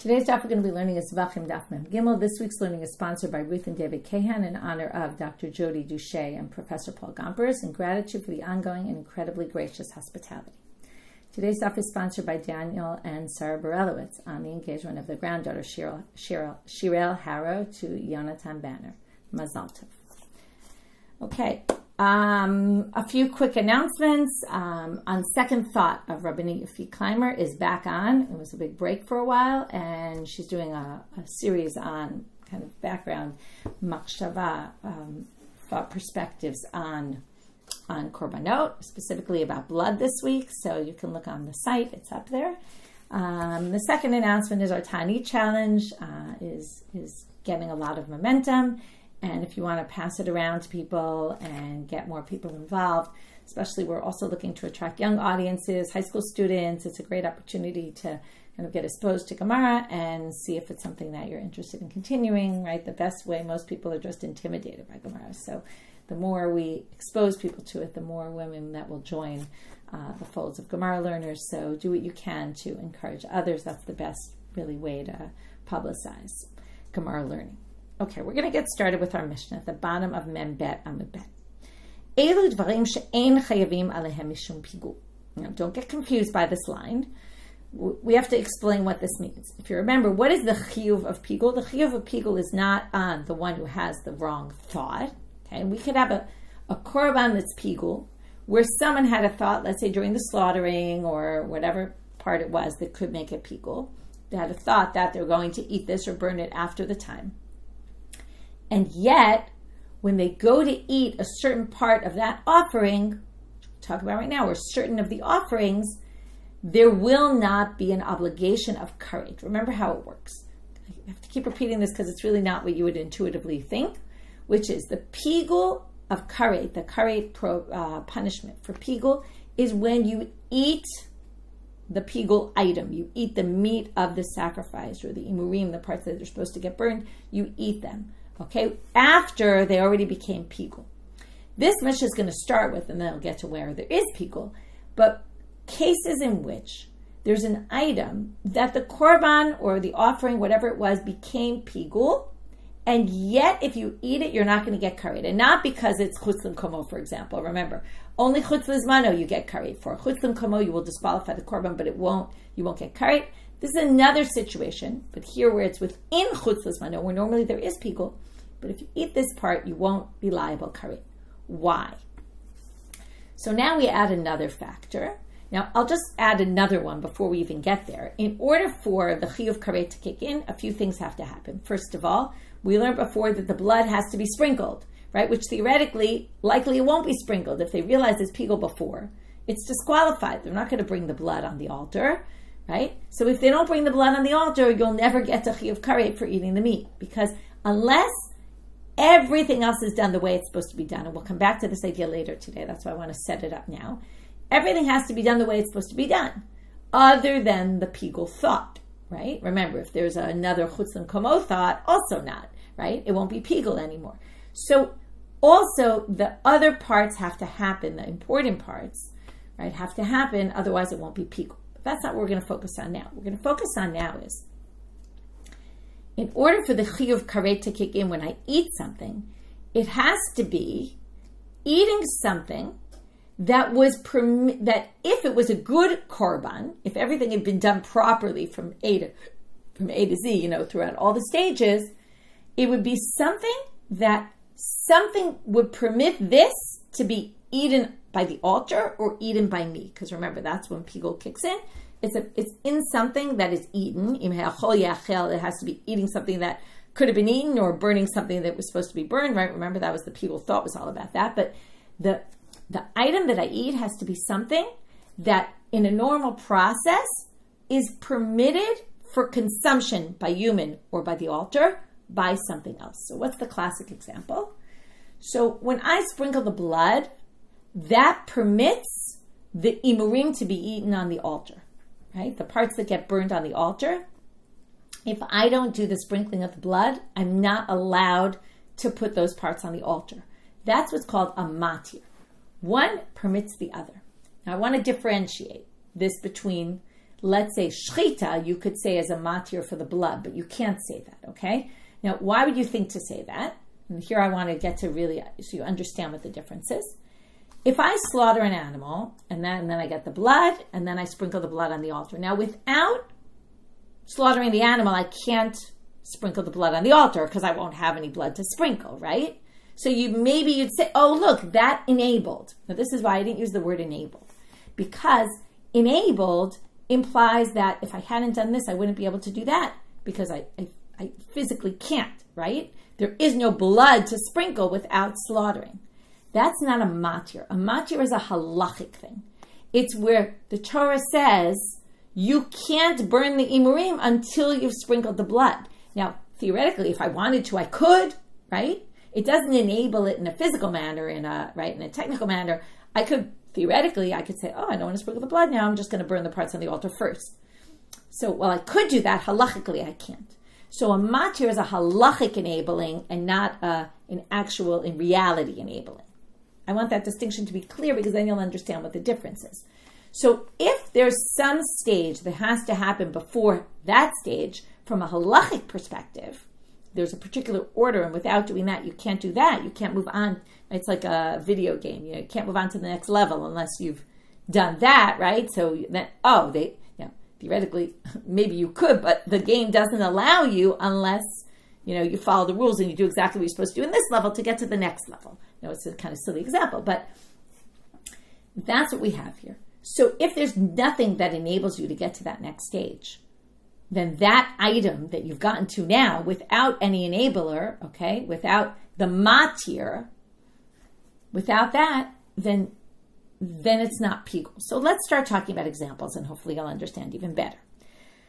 Today's daf we're going to be learning is Zevachim Daf Mem Gimel. This week's learning is sponsored by Ruth and David Kahan in honor of Dr. Jody Duche and Professor Paul Gompers in gratitude for the ongoing and incredibly gracious hospitality. Today's daf is sponsored by Daniel and Sarah Borelowitz on the engagement of their granddaughter Shirel Harrow to Yonatan Banner. Mazal tov. Okay. A few quick announcements. On second thought of Rabbini Yafi Clymer is back on. It was a big break for a while, and she's doing a series on kind of background machshava, thought perspectives on korbanot, specifically about blood this week. So you can look on the site; it's up there. The second announcement is our tannaitic challenge is getting a lot of momentum. And if you want to pass it around to people and get more people involved, especially we're also looking to attract young audiences, high school students. It's a great opportunity to kind of get exposed to Gemara and see if it's something that you're interested in continuing, right? The best way, most people are just intimidated by Gemara. So the more we expose people to it, the more women that will join the folds of Gemara learners. So do what you can to encourage others. That's the best, really, way to publicize Gemara learning. Okay, we're going to get started with our Mishna at the bottom of Mem Bet Amud Bet. Elu dvarim she'ein chayavim alehem mishum pigul. Now, don't get confused by this line. We have to explain what this means. If you remember, what is the chiyuv of pigul? The chiyuv of pigul is not on the one who has the wrong thought. Okay, we could have a korban that's pigul, where someone had a thought, let's say during the slaughtering or whatever part it was that could make it pigul. They had a thought that they're going to eat this or burn it after the time. And yet, when they go to eat a certain part of that offering, we'll talk about right now, or certain of the offerings, there will not be an obligation of karet. Remember how it works. I have to keep repeating this because it's really not what you would intuitively think, which is the pigul of karet, the karet punishment for pigul, is when you eat the pigul item. You eat the meat of the sacrifice, or the imurim, the parts that are supposed to get burned, you eat them. Okay, after they already became pigul. This Mishna is going to start with, and then we'll get to where there is pigul, but cases in which there's an item that the korban or the offering, whatever it was, became pigul, and yet if you eat it, you're not going to get karet. And not because it's chutz l'mkomo, for example. Remember, only chutz l'zmano you get karet for. Chutz l'mkomo you will disqualify the korban, but you won't get karet. This is another situation, but here where it's within chutz l'zmano, where normally there is pigul, but if you eat this part, you won't be liable karet. Why? So now we add another factor. Now, I'll just add another one before we even get there. In order for the chiyuv karet to kick in, a few things have to happen. First of all, we learned before that the blood has to be sprinkled, right? Which theoretically, likely it won't be sprinkled. If they realize it's pigul before, it's disqualified. They're not going to bring the blood on the altar, right? So if they don't bring the blood on the altar, you'll never get to chiyuv karet for eating the meat, because unless everything else is done the way it's supposed to be done, and we'll come back to this idea later today. That's why I want to set it up now. Everything has to be done the way it's supposed to be done, other than the pigul thought, right? Remember, if there's another chutz l'mkomo thought, also not, right? It won't be pigul anymore. So also the other parts have to happen, the important parts, right, have to happen, otherwise it won't be pigul. But that's not what we're going to focus on now. What we're going to focus on now is, in order for the chiyuv karet to kick in when I eat something, it has to be eating something that was that if it was a good korban, if everything had been done properly from A to Z, throughout all the stages, it would be something would permit this to be eaten by the altar or eaten by me. Because remember, that's when pigul kicks in. It's in something that is eaten. It has to be eating something that could have been eaten or burning something that was supposed to be burned, right? Remember, that was the pigul thought was all about that. But the item that I eat has to be something that in a normal process is permitted for consumption by human or by the altar by something else. So what's the classic example? So when I sprinkle the blood, that permits the imurim to be eaten on the altar. Right? The parts that get burned on the altar, if I don't do the sprinkling of the blood, I'm not allowed to put those parts on the altar. That's what's called a matir. One permits the other. Now I want to differentiate this between let's say shchita, you could say as a matir for the blood, but you can't say that, okay? Now, why would you think to say that? And here I want to get to really, so you understand what the difference is. If I slaughter an animal, and then I get the blood, and then I sprinkle the blood on the altar. Now, without slaughtering the animal, I can't sprinkle the blood on the altar because I won't have any blood to sprinkle, right? So maybe you'd say, oh, look, that enabled. Now, this is why I didn't use the word enabled. Because enabled implies that if I hadn't done this, I wouldn't be able to do that because I physically can't, right? There is no blood to sprinkle without slaughtering. That's not a matir. A matir is a halachic thing. It's where the Torah says you can't burn the imurim until you've sprinkled the blood. Now, theoretically, if I wanted to, I could, right? It doesn't enable it in a physical manner, in a technical manner. Theoretically, I could say, oh, I don't want to sprinkle the blood now. I'm just going to burn the parts on the altar first. So while I could do that, halachically, I can't. So a matir is a halachic enabling and not in reality enabling. I want that distinction to be clear because then you'll understand what the difference is. So if there's some stage that has to happen before that stage, from a halachic perspective, there's a particular order, and without doing that, you can't do that. You can't move on. It's like a video game. You can't move on to the next level unless you've done that, right? So then, theoretically, maybe you could, but the game doesn't allow you unless, you follow the rules and you do exactly what you're supposed to do in this level to get to the next level. It's a kind of silly example, but that's what we have here. So if there's nothing that enables you to get to that next stage, then that item that you've gotten to now without any enabler, okay, without the matir, without that, then it's not pigul. So let's start talking about examples and hopefully you'll understand even better.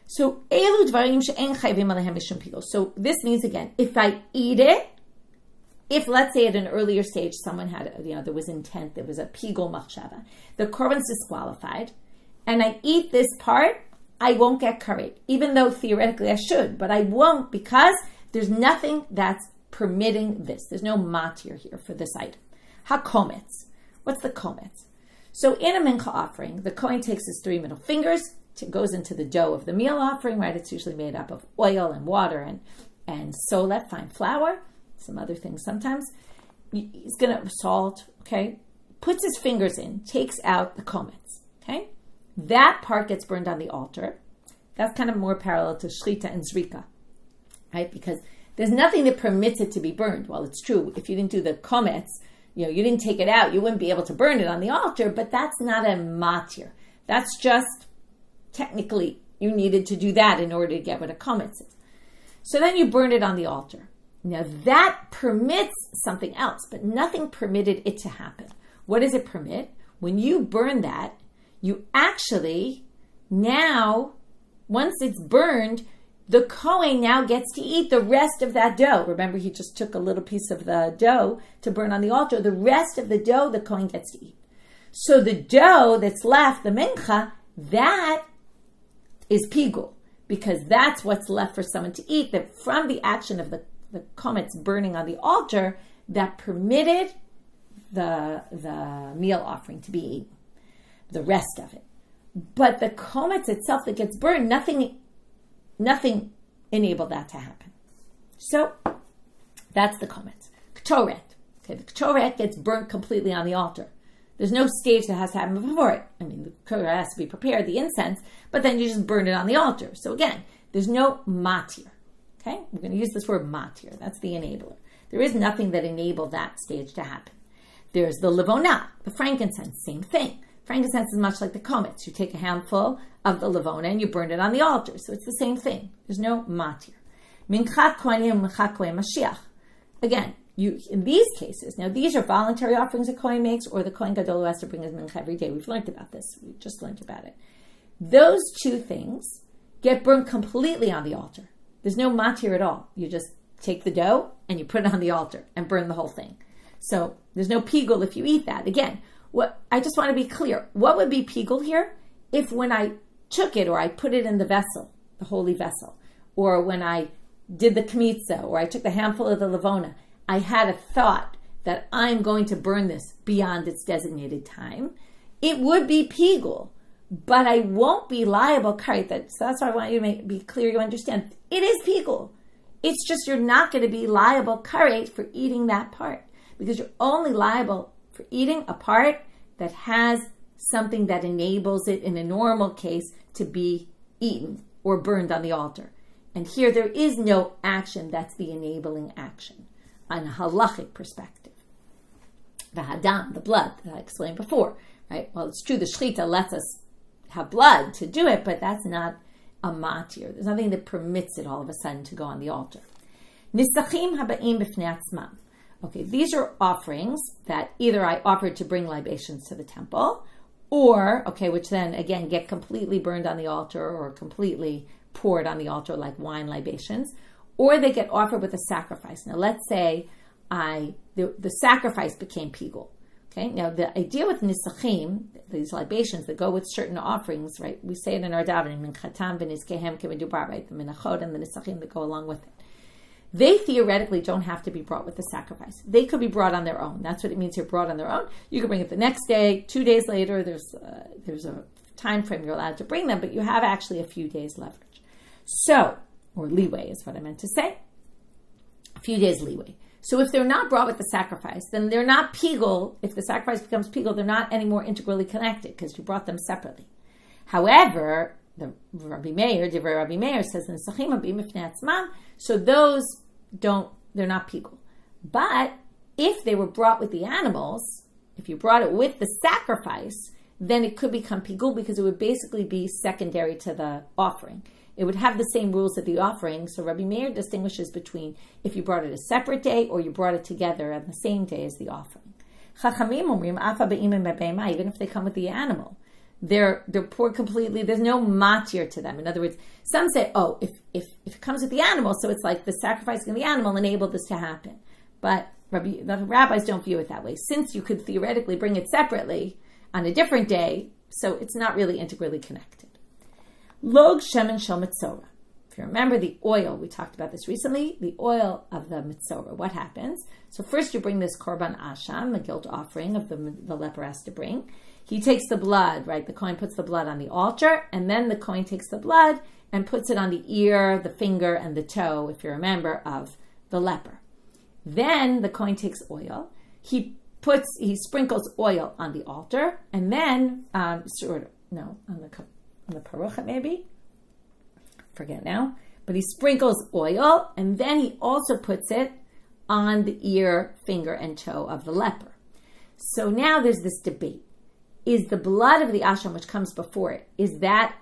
So So this means, again, if I eat it, if let's say at an earlier stage someone had, there was intent, there was a pigul machshava, the korban's disqualified, and I eat this part, I won't get karet, even though theoretically I should, but I won't because there's nothing that's permitting this. There's no matir here for this item. Kometz. What's the kometz? So in a mincha offering, the kohen takes his 3 middle fingers, goes into the dough of the meal offering, right? It's usually made up of oil and water and solet, fine flour, some other things sometimes. He's going to salt, okay? Puts his fingers in, takes out the kometz, okay? That part gets burned on the altar. That's kind of more parallel to shchita and zrika, right? Because there's nothing that permits it to be burned. Well, it's true. If you didn't do the kometz, you didn't take it out, you wouldn't be able to burn it on the altar, but that's not a matir. That's just, technically, you needed to do that in order to get what a kometz is. So then you burn it on the altar. Now that permits something else, but nothing permitted it to happen. What does it permit? When you burn that, you actually now, once it's burned, the kohen now gets to eat the rest of that dough. Remember, he just took a little piece of the dough to burn on the altar. The rest of the dough, the kohen gets to eat. So the dough that's left, the mincha, that is pigul, because that's what's left for someone to eat, that from the action of the kometz burning on the altar, that permitted the meal offering to be eaten, the rest of it. But the kometz itself that gets burned, nothing enabled that to happen. So that's the kometz. Karet. Okay, the karet gets burnt completely on the altar. There's no stage that has to happen before it. I mean, the karet has to be prepared, the incense, but then you just burn it on the altar. So again, there's no matir. Okay, we're going to use this word matir. That's the enabler. There is nothing that enabled that stage to happen. There's the levona, the frankincense, same thing. Frankincense is much like the kometz. You take a handful of the levona and you burn it on the altar. So it's the same thing. There's no matir. Minchat kohanim, minchat kohen mashiach. Again, in these cases, now these are voluntary offerings a kohen makes, or the kohen gadol who has to bring his mincha every day. We've learned about this. We just learned about it. Those two things get burned completely on the altar. There's no matir at all. You just take the dough and you put it on the altar and burn the whole thing. So there's no pigul if you eat that. Again, I just want to be clear. What would be pigul here? If when I took it or I put it in the vessel, the holy vessel, or when I did the kmitza, or I took the handful of the levona, I had a thought that I'm going to burn this beyond its designated time, it would be pigul. but I won't be liable karet. So that's why I want you to be clear. You understand it is pigul. It's just you're not going to be liable karet for eating that part, because you're only liable for eating a part that has something that enables it in a normal case to be eaten or burned on the altar. And here there is no action that's the enabling action on a halachic perspective. The hadam, the blood that I explained before, right? Well, it's true the shechita lets us have blood to do it, but that's not a matir. There's nothing that permits it all of a sudden to go on the altar. Nisachim haba'im b'fnei atzmam. Okay, these are offerings that either I offered to bring libations to the temple, or, okay, which then again get completely burned on the altar or completely poured on the altar like wine libations, or they get offered with a sacrifice. Now let's say the sacrifice became pigul. Okay, now the idea with nisachim, these libations that go with certain offerings, right? We say it in our davening, min chatam v'nizkehem k'medubar, right? The minachot and the nisachim that go along with it. They theoretically don't have to be brought with the sacrifice. They could be brought on their own. That's what it means you're brought on their own. You can bring it the next day, 2 days later. There's a time frame you're allowed to bring them, but you have actually a few days leverage. So, or leeway is what I meant to say. A few days leeway. So if they're not brought with the sacrifice, then they're not pigul. If the sacrifice becomes pigul, they're not anymore integrally connected because you brought them separately. However, the Rabbi Meir, Divrei Rabbi Meir says in Sachim Abim B'fnei Atzmam, so those they're not pigul. But if they were brought with the animals, if you brought it with the sacrifice, then it could become pigul because it would basically be secondary to the offering. It would have the same rules of the offering. So Rabbi Meir distinguishes between if you brought it a separate day or you brought it together on the same day as the offering. Chachamim omrim afa be'imim be'beima, even if they come with the animal, they're poured completely. There's no matir to them. In other words, some say, oh, if it comes with the animal, so it's like the sacrificing of the animal enabled this to happen. But the rabbis don't view it that way. Since you could theoretically bring it separately on a different day, so it's not really integrally connected. Log shemen shel mitzorah. If you remember the oil, we talked about this recently, the oil of the mitzorah. What happens? So first you bring this korban asham, the guilt offering of the leper has to bring. He takes the blood, right? The Kohen puts the blood on the altar, and then the Kohen takes the blood and puts it on the ear, the finger, and the toe, if you remember, of the leper. Then the Kohen takes oil. He sprinkles oil on the altar, and then, on the parucha maybe, forget now, but he sprinkles oil, and then he also puts it on the ear, finger, and toe of the leper. So now there's this debate. Is the blood of the asham, which comes before it, is that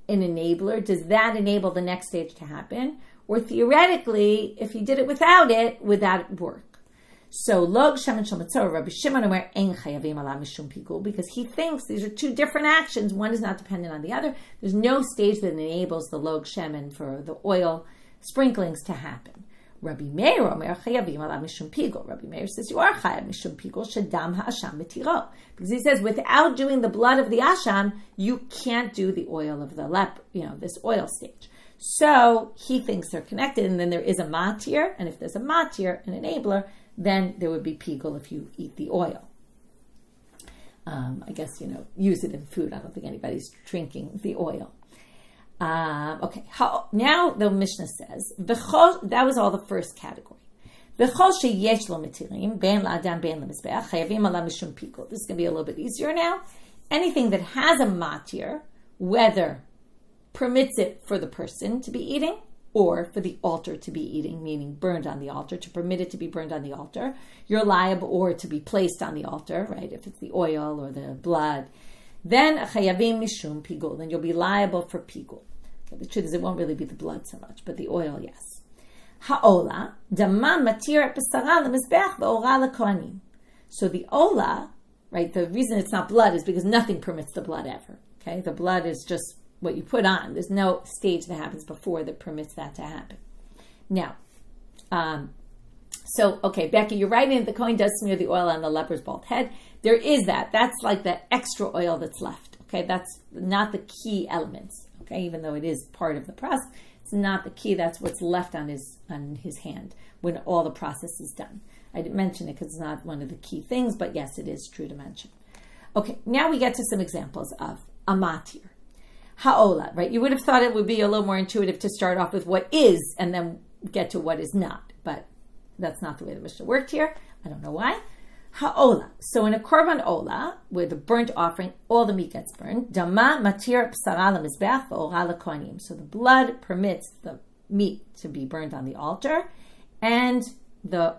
an enabler? Does that enable the next stage to happen? Or theoretically, if he did it without it, would that work? So, log shemen shel mitzorah, Rabbi Shimon omer ein chayavim alav mishum pigul, because he thinks these are two different actions. One is not dependent on the other. There's no stage that enables the log shemen for the oil sprinklings to happen. Rabbi Meir omer chayavim alav mishum pigul. Rabbi Meir says you are chayav mishum pigul shedam ha'asham mitiro, because he says without doing the blood of the asham, you can't do the oil of the leper. This oil stage. So he thinks they're connected, and then there is a matir, and if there's a matir, an enabler, then there would be pigul if you eat the oil. I guess, use it in food. I don't think anybody's drinking the oil. Okay, now the Mishna says, that was all the first category. This is going to be a little bit easier now. Anything that has a matir, whether permits it for the person to be eating or for the altar to be eating, meaning burned on the altar, to permit it to be burned on the altar, you're liable, or to be placed on the altar, right, if it's the oil or the blood, then chayavim mishum pigul, then you'll be liable for pigul. Okay, the truth is it won't really be the blood so much, but the oil, yes. Ha'ola, damam matir b'sara lemizbeach v'ora lekohanim. So the ola, right, the reason it's not blood is because nothing permits the blood ever. Okay, the blood is just what you put on. There's no stage that happens before that permits that to happen. Now, Becky, you're right in the Kohen does smear the oil on the leper's bald head. There is that. That's like the extra oil that's left. Okay, that's not the key elements. Okay, even though it is part of the process, it's not the key. That's what's left on his hand when all the process is done. I didn't mention it because it's not one of the key things, but yes, it is true to mention. Okay, now we get to some examples of a matir. Ha'ola, right? You would have thought it would be a little more intuitive to start off with what is and then get to what is not. But that's not the way the Mishnah worked here. I don't know why. Ha'ola. So in a korban ola, with the burnt offering, all the meat gets burned. Dama matir psara lemizbeach v'ora lekohanim. So the blood permits the meat to be burned on the altar, and the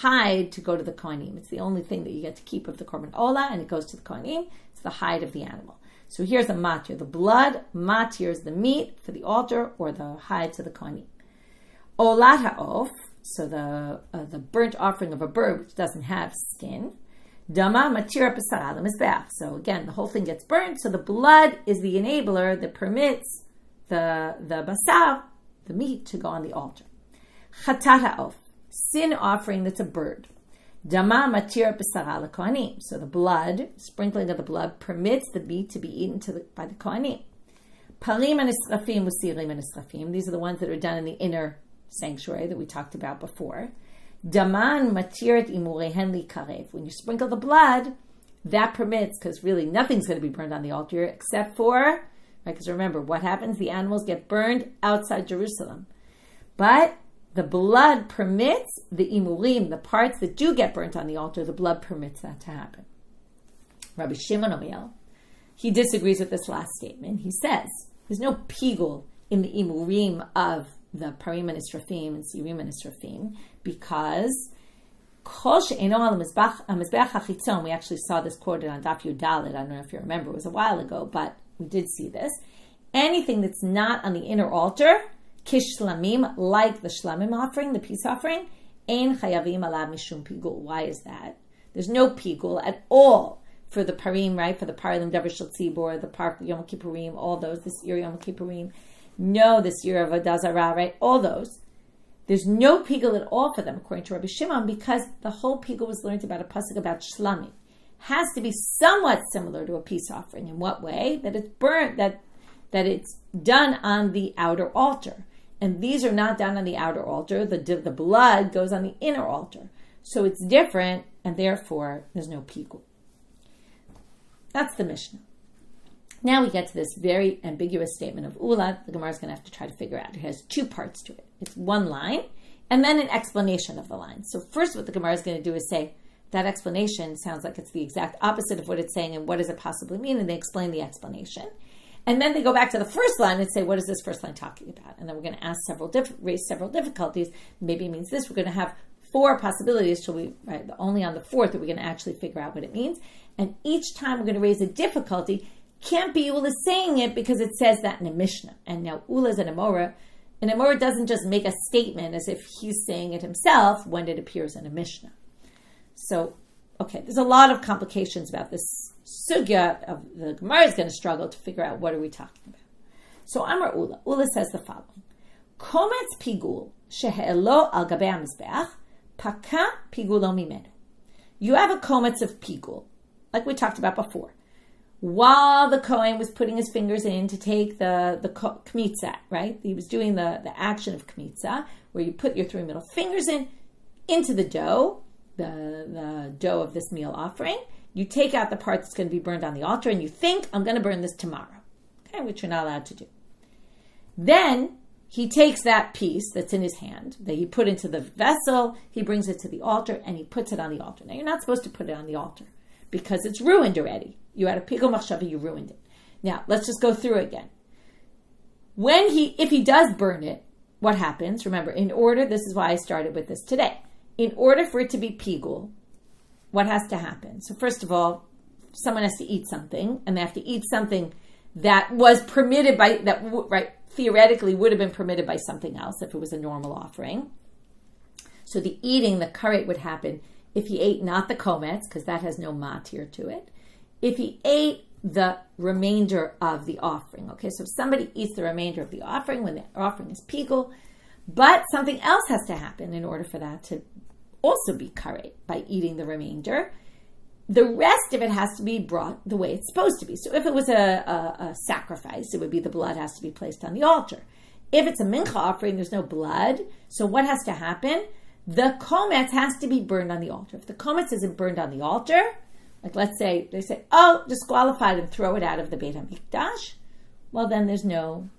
hide to go to the kohanim. It's the only thing that you get to keep of the korban ola, and it goes to the kohanim. It's the hide of the animal. So here's a matir. The blood matirs the meat for the altar, or the hide to the kohanim. Olat ha'of. So the burnt offering of a bird which doesn't have skin. Dama matira pesara lemizbeach. So again, the whole thing gets burned. So the blood is the enabler that permits the basar, the meat, to go on the altar. Chatat ha'of. Sin offering that's a bird. Dama matira pesara lekohanim. So the blood, sprinkling of the blood, permits the meat to be eaten by the kohanim. Parim and esrafim usirim and esrafim. These are the ones that are done in the inner sanctuary that we talked about before. Daman matirat imurehen li karet. When you sprinkle the blood, that permits, because really nothing's going to be burned on the altar except for, right? Because remember, what happens? The animals get burned outside Jerusalem. But the blood permits the imurim, the parts that do get burnt on the altar, the blood permits that to happen. Rabbi Shimon Omer, he disagrees with this last statement. He says, there's no pigul in the imurim of the parim and esrafim and sirim and esrafim, because we actually saw this quoted on Daf Yud-Dalet. I don't know if you remember, it was a while ago, but we did see this. Anything that's not on the inner altar, kishlamim, like the shlamim offering, the peace offering, ein chayavim alav mishum pigul. Why is that? There's no pigul at all for the parim, right? For the parim davar shel tzibor, the par Yom Kippurim, all those, this year Yom Kippurim. No, this year of Avodah Zarah, right? All those. There's no pigul at all for them, according to Rabbi Shimon, because the whole pigul was learned about a pasuk about shlamim. Has to be somewhat similar to a peace offering. In what way? That it's burnt, that it's done on the outer altar. And these are not done on the outer altar. The blood goes on the inner altar. So it's different, and therefore there's no pigul. That's the Mishnah. Now we get to this very ambiguous statement of Ula. The Gemara is going to have to try to figure out. It has two parts to it. It's one line, and then an explanation of the line. So first what the Gemara is going to do is say, that explanation sounds like it's the exact opposite of what it's saying, and what does it possibly mean? And they explain the explanation. And then they go back to the first line and say, what is this first line talking about? And then we're going to ask raise several difficulties. Maybe it means this. We're going to have four possibilities till only on the fourth are we going to actually figure out what it means. And each time we're going to raise a difficulty. Can't be Ula saying it because it says that in a Mishnah. And now Ula's an Amora. An Amora doesn't just make a statement as if he's saying it himself when it appears in a Mishnah. So, okay, there's a lot of complications about this sugya. Of the Gemara is going to struggle to figure out what are we talking about. So Amar Ula. Ula says the following. Kometz pigul shehe'elo al gabei hamizbeach paka pigulo mimenu. You have a kometz of pigul, like we talked about before. While the Kohen was putting his fingers in to take the kometz, right? He was doing the action of kometz, where you put your three middle fingers into the dough, the dough of this meal offering. You take out the part that's going to be burned on the altar, and you think, I'm going to burn this tomorrow, okay, which you're not allowed to do. Then he takes that piece that's in his hand, that he put into the vessel, he brings it to the altar, and he puts it on the altar. Now, you're not supposed to put it on the altar, because it's ruined already. You had a pigul machshava, you ruined it. Now, let's just go through it again. If he does burn it, what happens? Remember, in order, this is why I started with this today. In order for it to be pigul, what has to happen? So first of all, someone has to eat something, and they have to eat something that was permitted by, theoretically would have been permitted by something else if it was a normal offering. So the eating, the karet, would happen if he ate not the kometz, because that has no matir to it. If he ate the remainder of the offering. Okay, so if somebody eats the remainder of the offering when the offering is pigul, but something else has to happen in order for that to also be karet by eating the remainder. The rest of it has to be brought the way it's supposed to be. So if it was a sacrifice, it would be the blood has to be placed on the altar. If it's a mincha offering, there's no blood. So what has to happen? The kometz has to be burned on the altar. If the kometz isn't burned on the altar, Like let's say they say, oh, disqualified, and throw it out of the Beit HaMikdash. Well, then there's no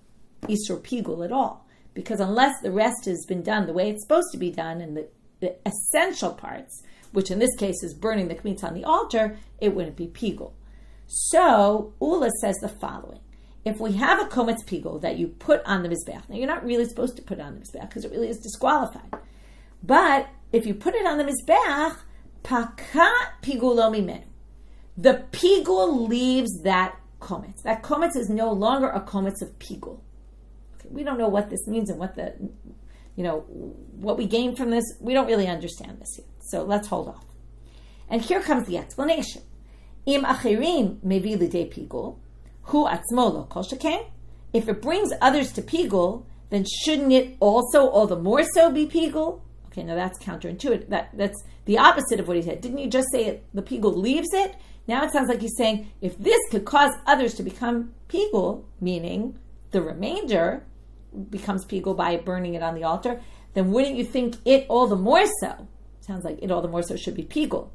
isur pigul at all. Because unless the rest has been done the way it's supposed to be done, and the essential parts, which in this case is burning the kometz on the altar, it wouldn't be pigul. So Ula says the following. If we have a kometz pigul that you put on the mizbeach, now you're not really supposed to put it on the mizbeach because it really is disqualified. But if you put it on the mizbeach, pakat pigulo mimenu. The pigul leaves that kometz. That kometz is no longer a kometz of pigul. Okay, we don't know what this means and what we gain from this. We don't really understand this yet. So let's hold off. And here comes the explanation. Im achirim mevi lidei pigul, hu atzmo lo kol shekain. If it brings others to pigul, then shouldn't it also all the more so be pigul? Okay, now that's counterintuitive. That's the opposite of what he said. Didn't you just say the pigul leaves it? Now it sounds like he's saying if this could cause others to become pigul, meaning the remainder becomes pigul by burning it on the altar, then wouldn't you think it all the more so? Sounds like it all the more so should be pigul.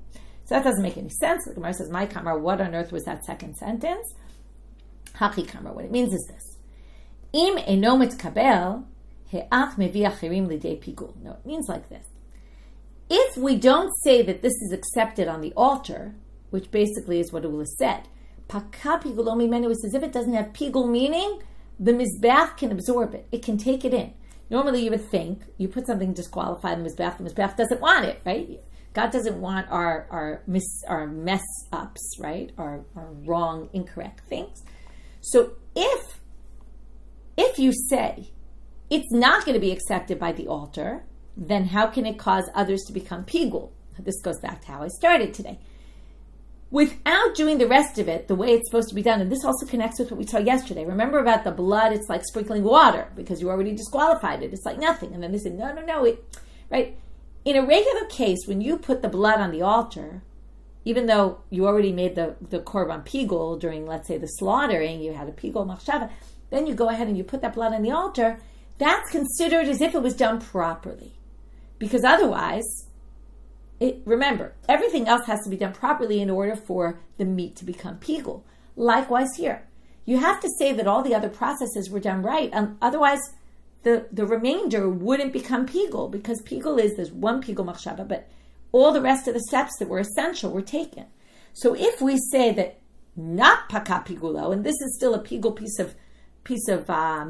So that doesn't make any sense. The Gemara says, my kamar, what on earth was that second sentence? Haki kamar, what it means is this. Im enumerates kabel, he'ach mevi achirim lidei pigul. No, it means like this. If we don't say that this is accepted on the altar, which basically is what Ula said, paka pigulo mimenu, it's as if it doesn't have pigul, meaning the mizbeach can absorb it. It can take it in. Normally you would think, you put something disqualified in the mizbeach doesn't want it, right? God doesn't want our mess ups, right? Our wrong, incorrect things. So if you say it's not going to be accepted by the altar, then how can it cause others to become pigul? This goes back to how I started today. Without doing the rest of it the way it's supposed to be done, and this also connects with what we saw yesterday. Remember about the blood, it's like sprinkling water because you already disqualified it. It's like nothing. And then they said, no, right? In a regular case, when you put the blood on the altar, even though you already made the korban pigul during, let's say, the slaughtering, you had a pigul machshava, then you go ahead and you put that blood on the altar, that's considered as if it was done properly. Because otherwise, remember, everything else has to be done properly in order for the meat to become pigul. Likewise here. You have to say that all the other processes were done right. Otherwise, the remainder wouldn't become pigul, because pigul there's one pigul machshava, but all the rest of the steps that were essential were taken. So if we say that not paka pigulo, and this is still a pigul piece of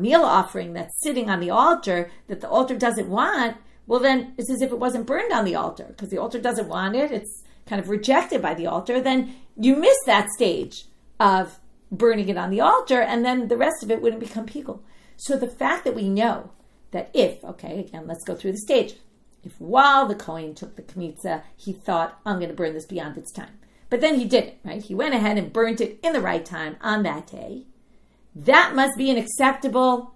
meal offering that's sitting on the altar that the altar doesn't want, well then it's as if it wasn't burned on the altar, because the altar doesn't want it, it's kind of rejected by the altar, then you miss that stage of burning it on the altar, and then the rest of it wouldn't become pigul. So the fact that we know that again, let's go through the stages. If while the Kohen took the kometz, he thought, I'm going to burn this beyond its time. But then he didn't, right? He went ahead and burnt it in the right time on that day. That must be an acceptable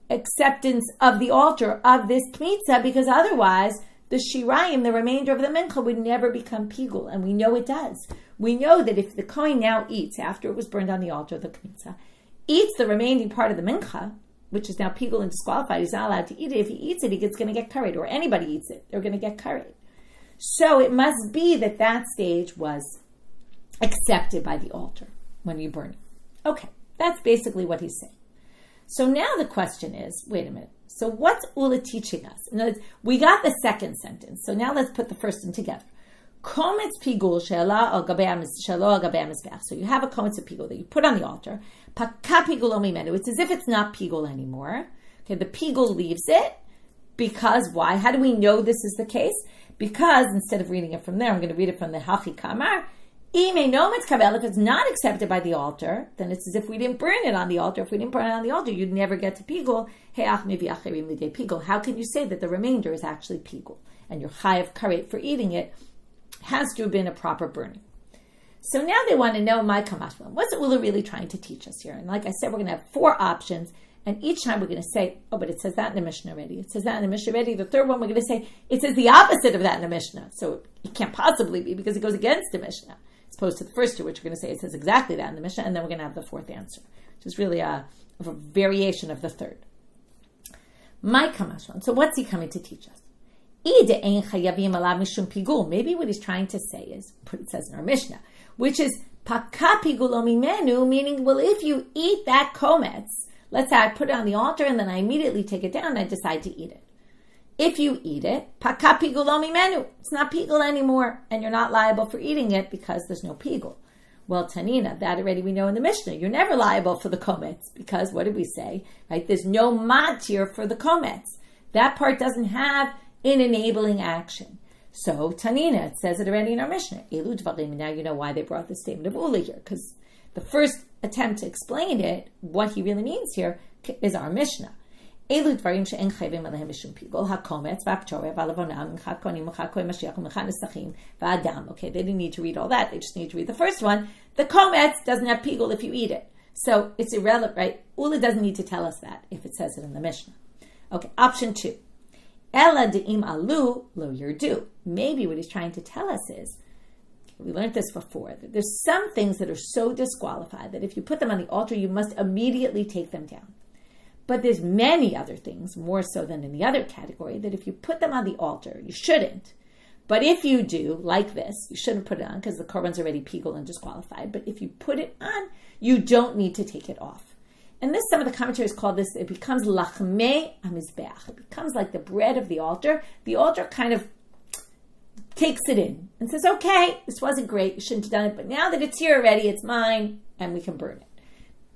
acceptance of the altar of this kometz, because otherwise the shirayim, the remainder of the mincha, would never become pigul. And we know it does. We know that if the Kohen now eats, after it was burned on the altar, the kometz, eats the remaining part of the mincha, which is now pigul and disqualified, he's not allowed to eat it. If he eats it, he's going to get karet, or anybody eats it, they're going to get karet. So it must be that stage was accepted by the altar when you burn it. Okay, that's basically what he's saying. So now the question is, wait a minute, so what's Ula teaching us? In other words, we got the second sentence, so now let's put the first one together. Kometz pigul she'ala al gabei mizbeach. So you have a kometz of pigul that you put on the altar. Paka pigulo mimenu. It's as if it's not pigul anymore. Okay, the pigul leaves it. Because why? How do we know this is the case? Because instead of reading it from there, I'm going to read it from the Haki Kamar. If it's not accepted by the altar, then it's as if we didn't burn it on the altar. If we didn't burn it on the altar, you'd never get to pigul. How can you say that the remainder is actually pigul? And your chayav karet for eating it has to have been a proper burning. So now they want to know my kamashma. What's Ula really trying to teach us here? And like I said, we're going to have 4 options. And each time we're going to say, oh, but it says that in the Mishna already. It says that in the Mishna already. The third one we're going to say, it says the opposite of that in the Mishna. So it can't possibly be because it goes against the Mishna. As opposed to the first 2, which we're going to say it says exactly that in the Mishna. And then we're going to have the 4th answer, which is really a variation of the 3rd. My kamashma. So what's he coming to teach us? Maybe what he's trying to say is what it says in our Mishnah, which is paka pigul menu, meaning, well, if you eat that kometz, let's say I put it on the altar and then I immediately take it down and I decide to eat it. If you eat it, paka pigul menu, it's not pigul anymore, and you're not liable for eating it because there's no pigul. Well, Tanina, that already we know in the Mishnah. You're never liable for the kometz because what did we say? Right? There's no matir for the kometz. That part doesn't have an enabling action. So, Tanina, it says it already in our Mishnah. Elu dvarim, now you know why they brought the statement of Ula here, because the first attempt to explain it, what he really means here, is our Mishnah. Elu dvarim she'en chayvim alehem mishum pigul, hakometz, v'aptoreh, v'alavonam, m'chakonim, m'chakoy mashiach, m'chanesachim, v'adam. Okay, they didn't need to read all that, they just need to read the first one. The kometz doesn't have pigul if you eat it. So, it's irrelevant, right? Ula doesn't need to tell us that if it says it in the Mishnah. Okay, option 2. Ela de'im alu lo yirdu. Maybe what he's trying to tell us is, we learned this before, that there's some things that are so disqualified that if you put them on the altar, you must immediately take them down. But there's many other things, more so than in the other category, that if you put them on the altar, you shouldn't. But if you do, like this, you shouldn't put it on because the korban's already pigul and disqualified. But if you put it on, you don't need to take it off. And this, some of the commentaries call this, it becomes lachmei hamizbeach. It becomes like the bread of the altar. The altar kind of takes it in and says, okay, this wasn't great, you shouldn't have done it, but now that it's here already, it's mine, and we can burn it.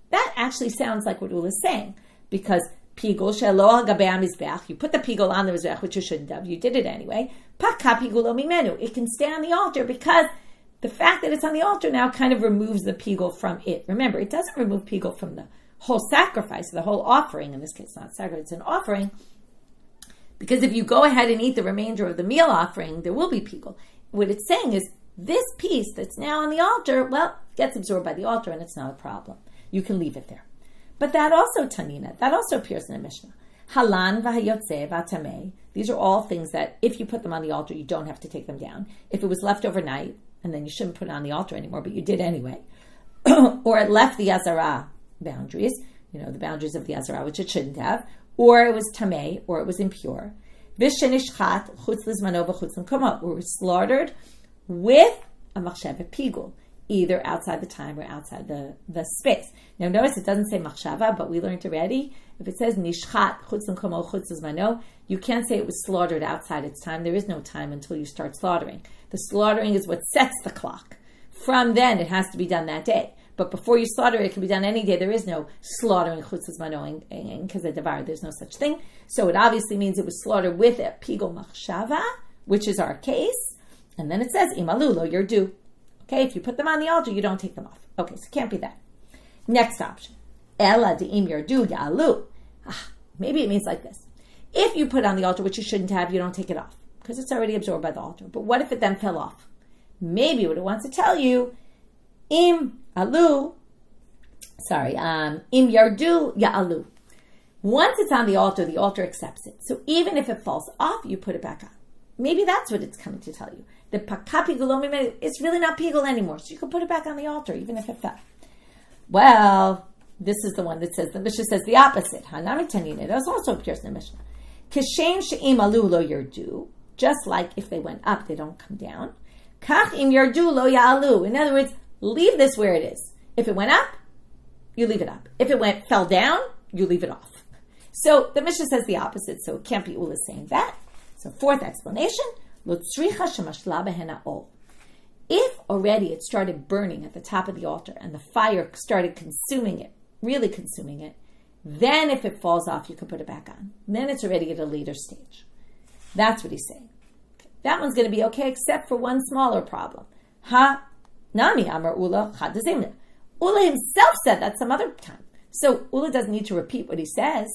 That actually sounds like what Ula is saying, because pigul shelo al gabei hamizbeach, you put the pigul on the mizbeach, which you shouldn't have, you did it anyway. Paka pigul lo mimenu, it can stay on the altar because the fact that it's on the altar now kind of removes the pigul from it. Remember, it doesn't remove pigul from the whole sacrifice, the whole offering. In this case, not sacrifice, it's an offering. Because if you go ahead and eat the remainder of the meal offering, there will be pigul. What it's saying is, this piece that's now on the altar, well, gets absorbed by the altar and it's not a problem. You can leave it there. But that also, Tanina, that also appears in the Mishnah. Halan v'hayotze v'atamei. These are all things that if you put them on the altar, you don't have to take them down. If it was left overnight, and then you shouldn't put it on the altar anymore, but you did anyway. Or it left the Azarah boundaries, the boundaries of the Azarah, which it shouldn't have, or it was tamei, or it was impure. Vishenishchat chutz lizmano v'chutz l'mkomo, or was slaughtered with a machshava pigul, either outside the time or outside the space. Now notice it doesn't say machshava, but we learned already, if it says nishchat chutz l'mkomo chutz lizmano, you can't say it was slaughtered outside its time. There is no time until you start slaughtering. The slaughtering is what sets the clock. From then, it has to be done that day. But before you slaughter it, can be done any day. There is no slaughtering chutz lizmano because of devar. There's no such thing. So it obviously means it was slaughtered with a pigul machshava, which is our case. And then it says imalu lo yirdu. Okay, if you put them on the altar, you don't take them off. Okay, so it can't be that. Next option, ela de'im yirdu ya'alu. Maybe it means like this: if you put on the altar, which you shouldn't have, you don't take it off because it's already absorbed by the altar. But what if it then fell off? Maybe what it wants to tell you, im yardu ya'alu. Once it's on the altar accepts it. So even if it falls off, you put it back on. Maybe that's what it's coming to tell you. The paka pigul, it's really not pigul anymore, so you can put it back on the altar, even if it fell. Well, this is the one that says, the Mishnah says the opposite. Hanami tanina, it also appears in the Mishnah. Kishem she'im alu lo yardu, just like if they went up, they don't come down. Kach im yardu lo ya'alu. In other words, leave this where it is. If it went up, you leave it up. If it fell down, you leave it off. So the Mishnah says the opposite, so it can't be Ula saying that. So fourth explanation, if already it started burning at the top of the altar and the fire started consuming it, really consuming it, then if it falls off, you can put it back on. Then it's already at a later stage. That's what he's saying. That one's going to be okay, except for one smaller problem. Nami Amar Ula Chadazimna. Ula himself said that some other time. So Ula doesn't need to repeat what he says.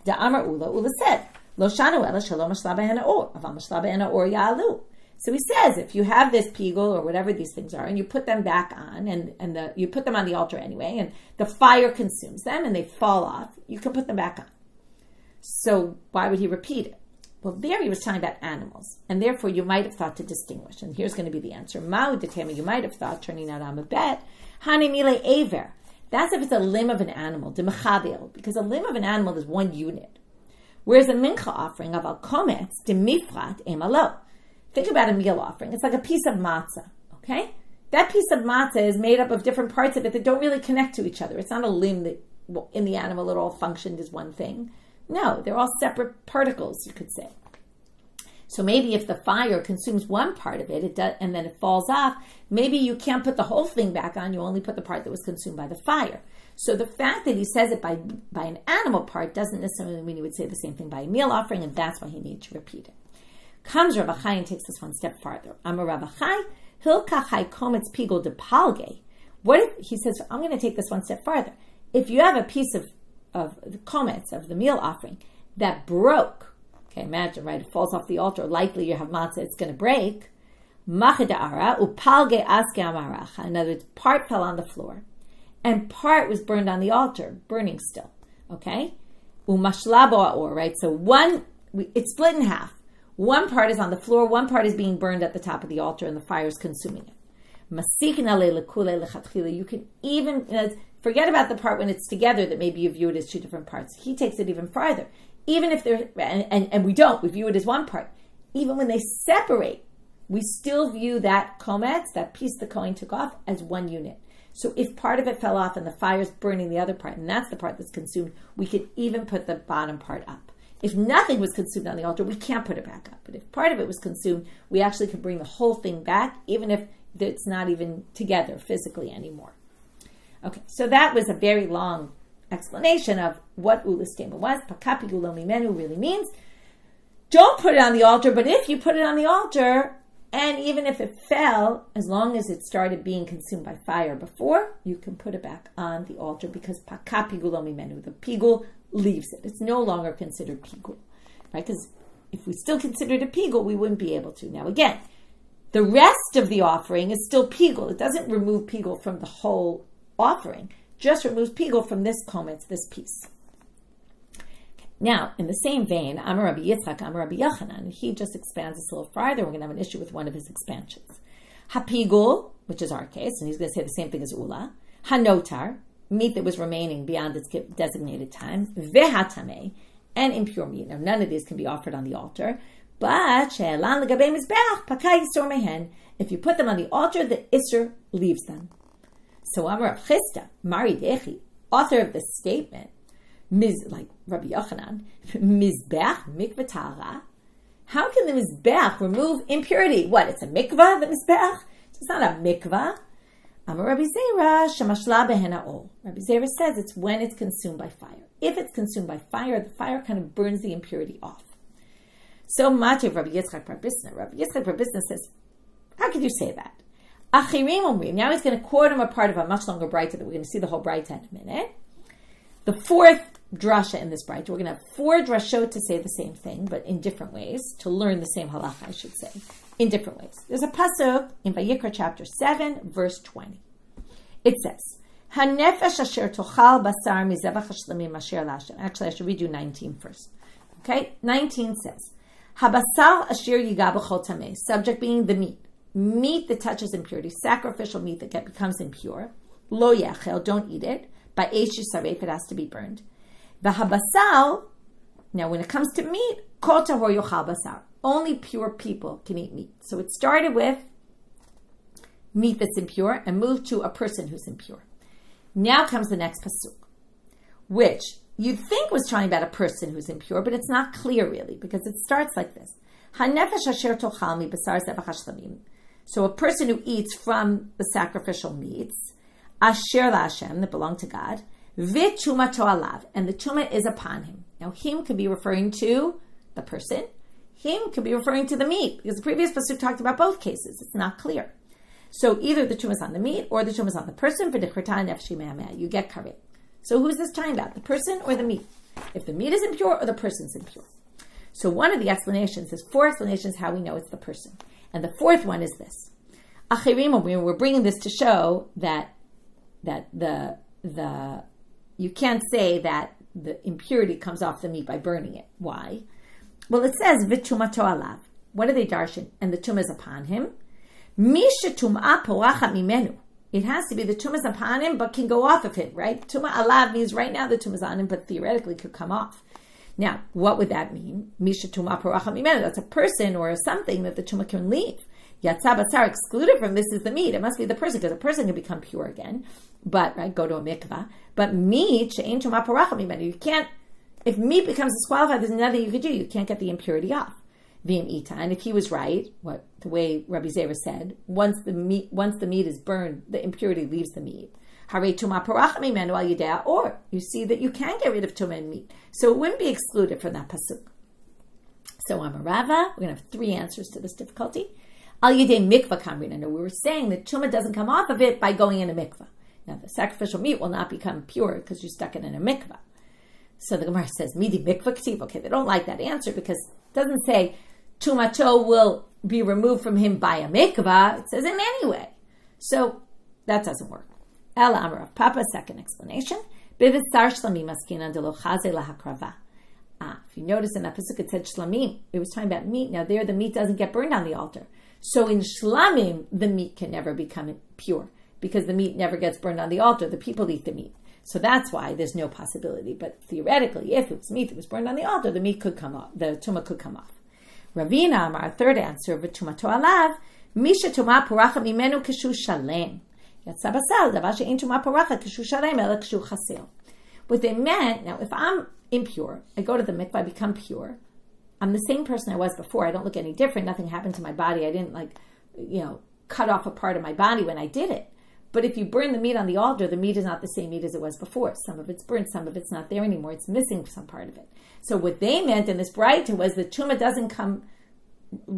Da Amar Ula said, Lo shanu ela shalom mashla b'hena or, avam mashla b'hena or ya'alu. So he says, if you have this pigul or whatever these things are, and you put them back on, and you put them on the altar anyway, and the fire consumes them, and they fall off, you can put them back on. So why would he repeat it? Well, there he was talking about animals, and therefore you might have thought to distinguish. And here's going to be the answer. Ma'u detema, you might have thought, turning out on a bet, hani mile aver. That's if it's a limb of an animal, demechabel, because a limb of an animal is one unit. Whereas a mincha offering of a kometz, demifrat emalo. Think about a meal offering. It's like a piece of matzah, okay? That piece of matzah is made up of different parts of it that don't really connect to each other. It's not a limb that, in the animal, it all functioned as one thing. No, they're all separate particles, you could say. So maybe if the fire consumes one part of it, and then it falls off, maybe you can't put the whole thing back on, you only put the part that was consumed by the fire. So the fact that he says it by an animal part doesn't necessarily mean he would say the same thing by a meal offering, and that's why he needs to repeat it. Comes Zevachim and takes this one step farther. Amar Zevachim, hilkachai kometz pigul de palge. What if, he says, I'm going to take this one step farther. If you have a piece of the kometz, of the meal offering, that broke, okay, imagine, right? It falls off the altar. Likely you have matzah, it's going to break. Machada'ara upalge aske amaracha. In other words, part fell on the floor, and part was burned on the altar, burning still. Okay? Umashlabo or, right? So it's split in half. One part is on the floor, one part is being burned at the top of the altar, and the fire is consuming it. You can even, forget about the part when it's together that maybe you view it as two different parts. He takes it even farther. Even if they're, and we don't, we view it as one part. Even when they separate, we still view that kometz, that piece the Kohen took off, as one unit. So if part of it fell off and the fire's burning the other part, and that's the part that's consumed, we could even put the bottom part up. If nothing was consumed on the altar, we can't put it back up. But if part of it was consumed, we actually can bring the whole thing back, even if it's not even together physically anymore. Okay, so that was a very long explanation of what ula statement was. Pigul mimenu really means don't put it on the altar, but if you put it on the altar, and even if it fell, as long as it started being consumed by fire before, you can put it back on the altar because pigul mimenu, the pigul leaves it. It's no longer considered pigul, right? Because if we still considered a pigul, we wouldn't be able to. Now again, the rest of the offering is still pigul. It doesn't remove pigul from the whole offering. Just removes pigul from this kometz, this piece. Okay. Now, in the same vein, Amar Rabbi Yitzchak, Amar Rabbi Yochanan, he just expands this a little farther. We're going to have an issue with one of his expansions. Hapigul, which is our case, and he's going to say the same thing as ula. Hanotar, meat that was remaining beyond its designated time. Vehatame, and impure meat. Now, none of these can be offered on the altar. But if you put them on the altar, the isser leaves them. So Amar Rav Chisda, Mari Dechi, author of this statement, like Rabbi Yochanan, Mizbeach mikvah tahara. How can the Mizbeach remove impurity? What, it's a mikvah, the Mizbeach? It's not a mikvah. Amar Rabbi Zera, Shemashla behena ol. Rabbi Zera says it's when it's consumed by fire. If it's consumed by fire, the fire kind of burns the impurity off. So Mativ Rabbi Yitzchak Bar Bisna. Rabbi Yitzchak Bar Bisna says, how could you say that? Achirim omrim. Now he's going to quote him a part of a much longer braita that we're going to see the whole braita in a minute. The fourth drasha in this braita, we're going to have four drashot to say the same thing, but in different ways, to learn the same halacha, I should say, in different ways. There's a pasuk in Vayikra chapter 7, verse 20. It says, Hanefesh asher tochal basar mizevach hashlamim asher lashem. Actually, I should read you 19 first. Okay? 19 says, Habasar asher yiga b'chol tameh, subject being the meat. Meat that touches impurity, sacrificial meat that becomes impure. Lo yachel, don't eat it. By eish yisaref, it has to be burned. V'habasal, now when it comes to meat, kol tahor yochal basar. Only pure people can eat meat. So it started with meat that's impure and moved to a person who's impure. Now comes the next pasuk, which you'd think was talking about a person who's impure, but it's not clear really, because it starts like this. Hanefesh asher tochal mi basar zevach hashlamim. So a person who eats from the sacrificial meats, asher la'Hashem, that belong to God, v'tumato alav, and the tumah is upon him. Now him could be referring to the person, him could be referring to the meat, because the previous pasuk talked about both cases. It's not clear. So either the tumah is on the meat or the tumah is on the person, you get karet. So who's this talking about, the person or the meat? If the meat is impure or the person's impure. So one of the explanations, there's four explanations how we know it's the person. And the fourth one is this. Achirim, we're bringing this to show that you can't say that the impurity comes off the meat by burning it. Why? Well, it says v'tumato alav. What are they darshan? And the tumah is upon him. Misha tumah poachat mimenu. It has to be the tumah is upon him, but can go off of him, right? Tumah alav means right now the tumah is on him, but theoretically could come off. Now, what would that mean? Misha tuma paracha mimenu. That's a person or something that the tuma can leave. Yatsa basar, excluded from this is the meat. It must be the person, because a person can become pure again, but right, go to a mikvah. But meat, she'ein tuma paracha mimenu. You can't. If meat becomes disqualified, there's nothing you could do. You can't get the impurity off. V'im ita. And if he was right, the way Rabbi Zera said, once the meat is burned, the impurity leaves the meat. Hare tuma paracha mimenu al yidea, or you see that you can get rid of tuma and meat, so it wouldn't be excluded from that pasuk. So Amarava, we're going to have 3 answers to this difficulty. Al yidei mikvah kamrin. And we were saying that tuma doesn't come off of it by going in a mikvah. Now the sacrificial meat will not become pure because you stuck it in a mikvah. So the Gemara says, Midi mikvah k'tiv. Okay, they don't like that answer because it doesn't say tumato will be removed from him by a mikvah. It says in any way. So that doesn't work. El Amar of Papa, second explanation. If you notice in that pasuk it said shlamim, it was talking about meat. Now there the meat doesn't get burned on the altar. So in shlamim, the meat can never become pure because the meat never gets burned on the altar. The people eat the meat. So that's why there's no possibility. But theoretically, if it was meat that was burned on the altar, the meat could come off. The tuma could come off. Ravina Amar, third answer, v'tumato alav, misha tuma puracha mimenu kishu shalem. What they meant, now if I'm impure, I go to the mikvah, I become pure. I'm the same person I was before. I don't look any different. Nothing happened to my body. I didn't cut off a part of my body when I did it. But if you burn the meat on the altar, the meat is not the same meat as it was before. Some of it's burnt, some of it's not there anymore. It's missing some part of it. So what they meant in this braita was the tuma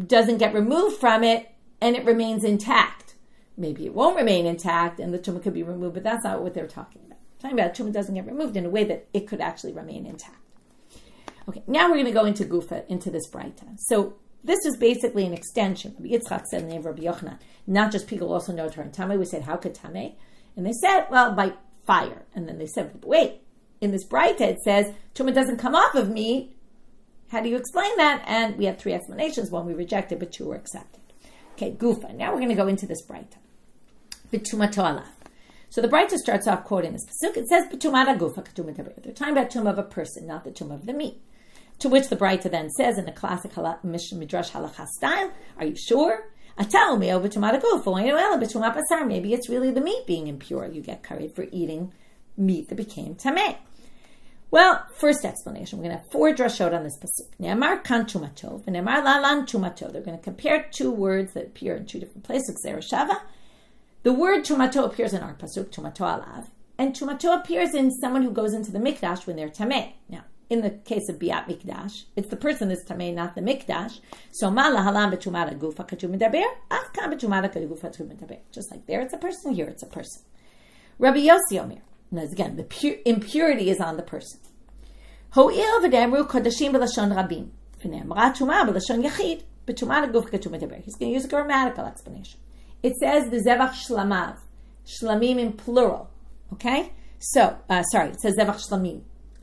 doesn't get removed from it and it remains intact. Maybe it won't remain intact and the tumah could be removed, but that's not what they're talking about. They're talking about tumah doesn't get removed in a way that it could actually remain intact. Okay, now we're going to go into gufa, into this braita. So this is basically an extension. Yitzchak said in the name of Rabbi Yochanan, not just pigul, also no and tamei. We said, how could tamei? And they said, well, by fire. And then they said, wait, in this braita it says, tumah doesn't come off of meat. How do you explain that? And we had 3 explanations. 1 we rejected, but 2 were accepted. Okay, gufa. Now we're going to go into this braita. V'tumato alav. So the braita starts off quoting this pasuk. It says, "B'tumata gufa k'tumat haber." They're talking about tumah of a person, not the tumah of the meat. To which the braita then says, in the classic midrash halacha style, "Are you sure? Atal meo b'tumata gufa, b'tumat. Maybe it's really the meat being impure. You get karet for eating meat that became tamei." Well, first explanation. We're going to have 4 drashot on this pasuk. Ne'amar kan tumato, v'ne'amar lalan tumato. They're going to compare 2 words that appear in 2 different places. Zereshava. The word tumato appears in our pasuk, tumato alav, and tumato appears in someone who goes into the mikdash when they're tamei. Now, in the case of biat mikdash, it's the person that's tamei, not the mikdash. So ma lahalam b'tumata gufa k'tum medaber, af kan b'tumata gufa k'tum medaber. Just like there, it's a person. Here, it's a person. Rabbi Yossi Omer. And again, the impurity is on the person. Ho'il v'demru kodashim b'lashon rabim. V'nemra tumah b'lashon yachid. B'tumata gufa k'tum medaber. He's going to use a grammatical explanation. It says the zevach shlamav. Shlamim in plural. Okay? So, it says zevach shlamim.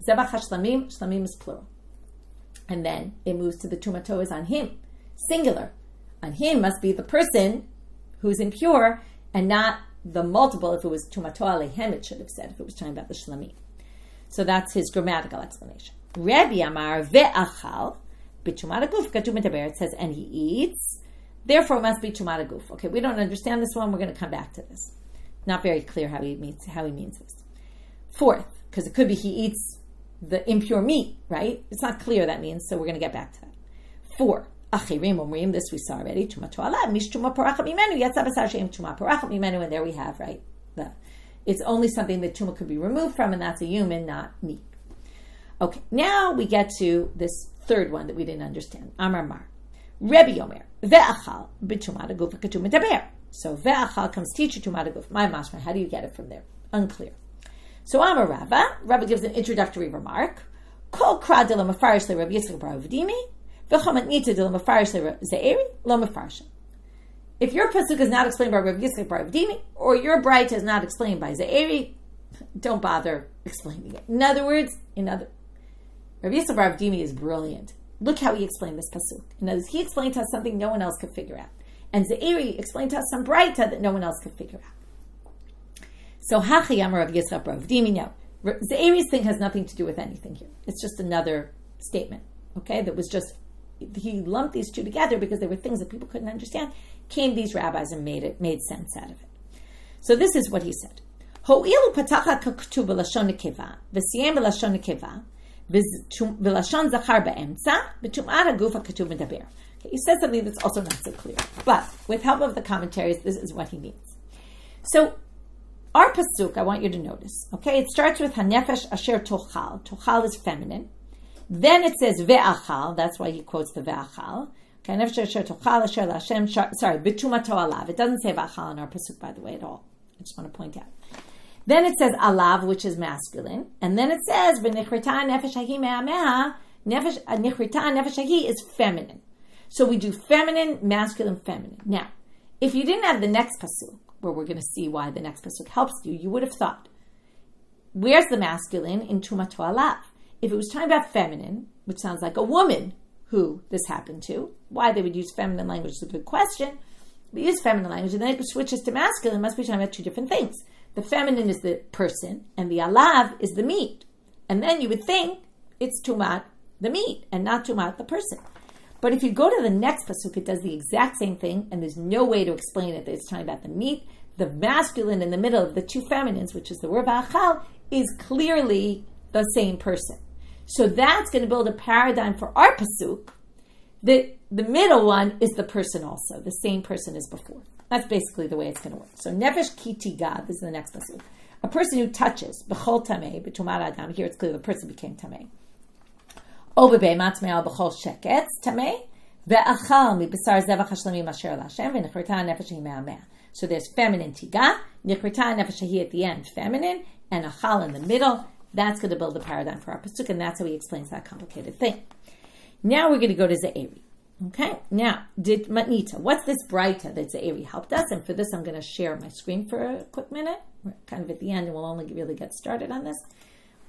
Zevach hashlamim, shlamim is plural. And then it moves to the tumato is on him. Singular. On him must be the person who's impure and not the multiple. If it was tumato alehem, it should have said, if it was talking about the shlamim. So that's his grammatical explanation. Rebbe Amar ve'achal b'tumata guf k'tum medaber. It says, and he eats. Therefore, it must be tumata guf. Okay, we don't understand this one. We're going to come back to this. Not very clear how he means this. 4th, because it could be he eats the impure meat, right? It's not clear that means, so we're going to get back to that. 4. Achirim omrim, this we saw already. Tumato alav, mish tuma paracha mimenu, yatsa basar she'im tuma paracha mimenu, and there we have, right? It's only something that tuma could be removed from, and that's a human, not meat. Okay, now we get to this 3rd one that we didn't understand. Amar Mar. Rebbe Omer, ve'achal b'tumata gufa k'tum medaber. So ve'achal comes teacher tumata guf. My mashma, how do you get it from there? Unclear. So Amar Rava. Rava gives an introductory remark. Kol kra de la mefarish le Rabbi Yitzchak bar Avdimi, v'chomet nita de la mefarish le Ze'eri, lo mefarshim. If your pasuk is not explained by Rabbi Yitzchak bar Avdimi, or your braita is not explained by Ze'eri, don't bother explaining it. In other words, Rabbi Yitzchak bar Avdimi is brilliant. Look how he explained this pasuk. In other words, he explained to us something no one else could figure out. And Ze'eri explained to us some braita that no one else could figure out. So Hachi Amar of Yitzchak bar Avdimi. Now, Ze'eri's thing has nothing to do with anything here. It's just another statement, okay, that was just, he lumped these two together because they were things that people couldn't understand, came these rabbis and made sense out of it. So this is what he said. Ho'ilu patacha kaktu b'lashon nekeva, v'siyem b'lashon nekeva, v'lashon zachar ba'emtza, v'tum'at haguf ha'katuv medaber. He says something that's also not so clear, but with help of the commentaries, this is what he means. So, our pasuk, I want you to notice, okay, it starts with hanefesh asher tochal. Tochal is feminine. Then it says ve'achal, that's why he quotes the ve'achal. Okay, hanefesh asher tochal asher la'Hashem, sorry, v'tumato alav. It doesn't say ve'achal in our pasuk, by the way, at all. I just want to point out. Then it says alav, which is masculine. And then it says v'nichrita nefesh hahi me'ameha, nichrita nefesh hahi is feminine. So we do feminine, masculine, feminine. Now, if you didn't have the next pasuk, where we're going to see why the next pasuk helps you, you would have thought, where's the masculine in tumato alav? If it was talking about feminine, which sounds like a woman who this happened to, why they would use feminine language is a good question. We use feminine language, and then it switches to masculine, it must be talking about two different things. The feminine is the person, and the alav is the meat. And then you would think it's tumat, the meat, and not tumat, the person. But if you go to the next pasuk, it does the exact same thing, and there's no way to explain it. It's talking about the meat. The masculine in the middle of the two feminines, which is the word v'achal, is clearly the same person. So that's going to build a paradigm for our pasuk that the middle one is the person also, the same person as before. That's basically the way it's going to work. So nefesh kitiga, this is the next pasuk. A person who touches, b'chol tamei, b'tumar adam, here it's clear the person became tamei. So there's feminine tiga, nichrita nefesh at the end, feminine, and achal in the middle. That's going to build the paradigm for our pasuk, and that's how he explains that complicated thing. Now we're going to go to Ze'eri. Okay, now, did Matnita, what's this Braita that Ze'eri helped us? And for this, I'm going to share my screen for a quick minute. We're kind of at the end, and we'll only really get started on this.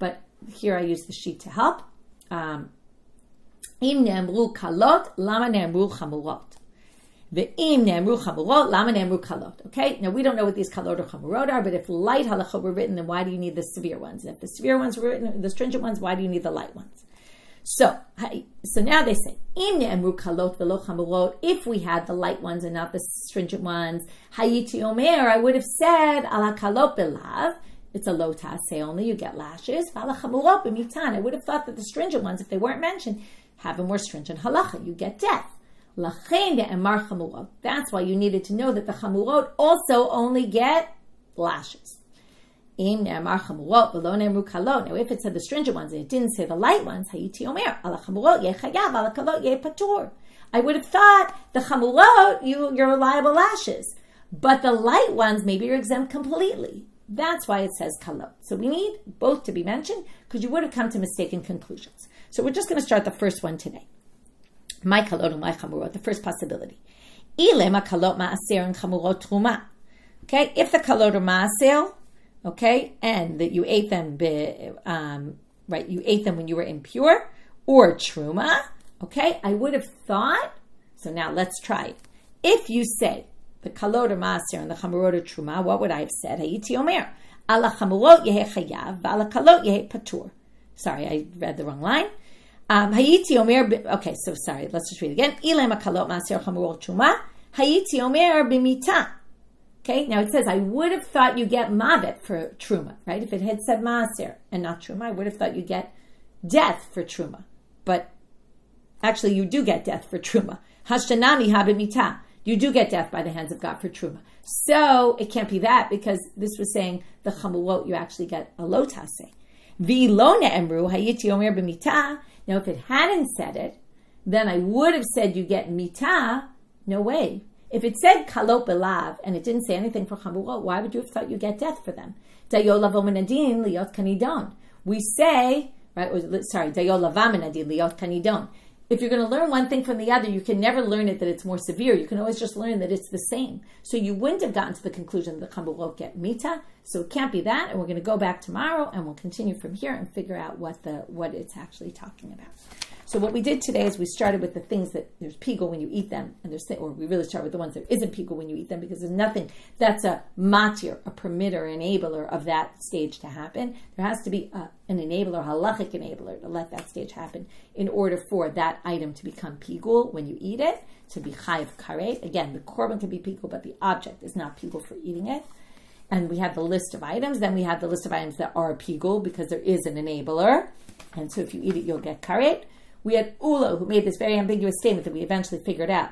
But here I use the sheet to help. Im ne'emru kalot, lama ne'emru chamurot. Ve'im ne'emru chamurot, lama ne'emru kalot. Okay, now we don't know what these kalot or chamurot are, but if light halacha were written, then why do you need the severe ones? And if the severe ones were written, the stringent ones, why do you need the light ones? So now they say, Im ne'emru kalot ve'lo chamurot, if we had the light ones and not the stringent ones, hayiti omer, I would have said, ala kalot belav, it's a low task, say only, you get lashes. I would have thought that the stringent ones, if they weren't mentioned, have a more stringent halacha, you get death. That's why you needed to know that the chamurot also only get lashes. Now, if it said the stringent ones and it didn't say the light ones, I would have thought the chamurot, you're liable lashes. But the light ones, maybe you're exempt completely. That's why it says kalot. So we need both to be mentioned because you would have come to mistaken conclusions. So we're just going to start the first one today. My kalot and my chamurot, the first possibility. Ilema kalot ma'aser and chamurot truma. Okay, if the kalot are ma'aser, okay, and that you ate them, you ate them when you were impure, or truma, okay, I would have thought, so now let's try it. If you say, the kalot or maaser and the chamurot or truma, what would I have said? Hayiti omer, ala chamurot yehe chayav, ala kalot yehe patur. Sorry, I read the wrong line. Hayiti omer, okay, so sorry, let's just read it again. Ilem kalot maaser chamurot truma, hayiti omer b'mita. Okay, now it says, I would have thought you get mavet for truma, right? If it had said maaser and not truma, I would have thought you get death for truma. But actually, you do get death for truma. Hashtanami ha b'mita. You do get death by the hands of God for truma. So it can't be that because this was saying the chamurot, you actually get a lo taseh. V'lo ne'emru hayiti omer b'mita. Now if it hadn't said it, then I would have said you get mita. No way. If it said kalot belav and it didn't say anything for chamurot, why would you have thought you get death for them? Dayo lavo minadin liot kanidon. We say, right? Dayo lavam minadin liot kanidon. If you're going to learn one thing from the other, you can never learn it that it's more severe. You can always just learn that it's the same. So you wouldn't have gotten to the conclusion that the chamurot get mita. So it can't be that. And we're going to go back tomorrow and we'll continue from here and figure out what it's actually talking about. So what we did today is we started with the things that there's pigul when you eat them, and or we really start with the ones that isn't pigul when you eat them, because there's nothing that's a matir, a permitter, enabler of that stage to happen. There has to be an enabler, halachic enabler, to let that stage happen in order for that item to become pigul when you eat it, to be chayiv karet. Again, the korban can be pigul, but the object is not pigul for eating it. And we have the list of items. Then we have the list of items that are pigul because there is an enabler. And so if you eat it, you'll get karet. We had Ulo, who made this very ambiguous statement that we eventually figured out.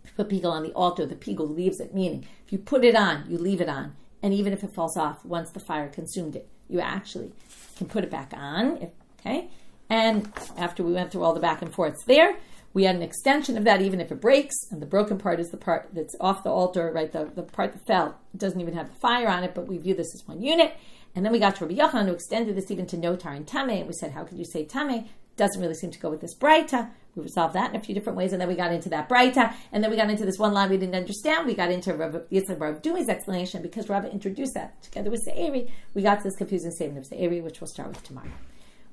If you put pigul on the altar, the pigul leaves it, meaning if you put it on, you leave it on. And even if it falls off, once the fire consumed it, you actually can put it back on. Okay? And after we went through all the back and forths there, we had an extension of that, even if it breaks, and the broken part is the part that's off the altar, right? The part that fell. It doesn't even have the fire on it, but we view this as one unit. And then we got to Rabbi Yochanan, who extended this even to notar and tameh, and we said, how could you say tameh? Doesn't really seem to go with this braita. We resolved that in a few different ways, and then we got into that braita, and then we got into this one line we didn't understand. We got into Rav Dumi's explanation, because Rav introduced that together with Se'eri. We got to this confusing statement of Se'eri, which we'll start with tomorrow.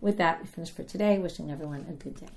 With that, we finish for today. Wishing everyone a good day.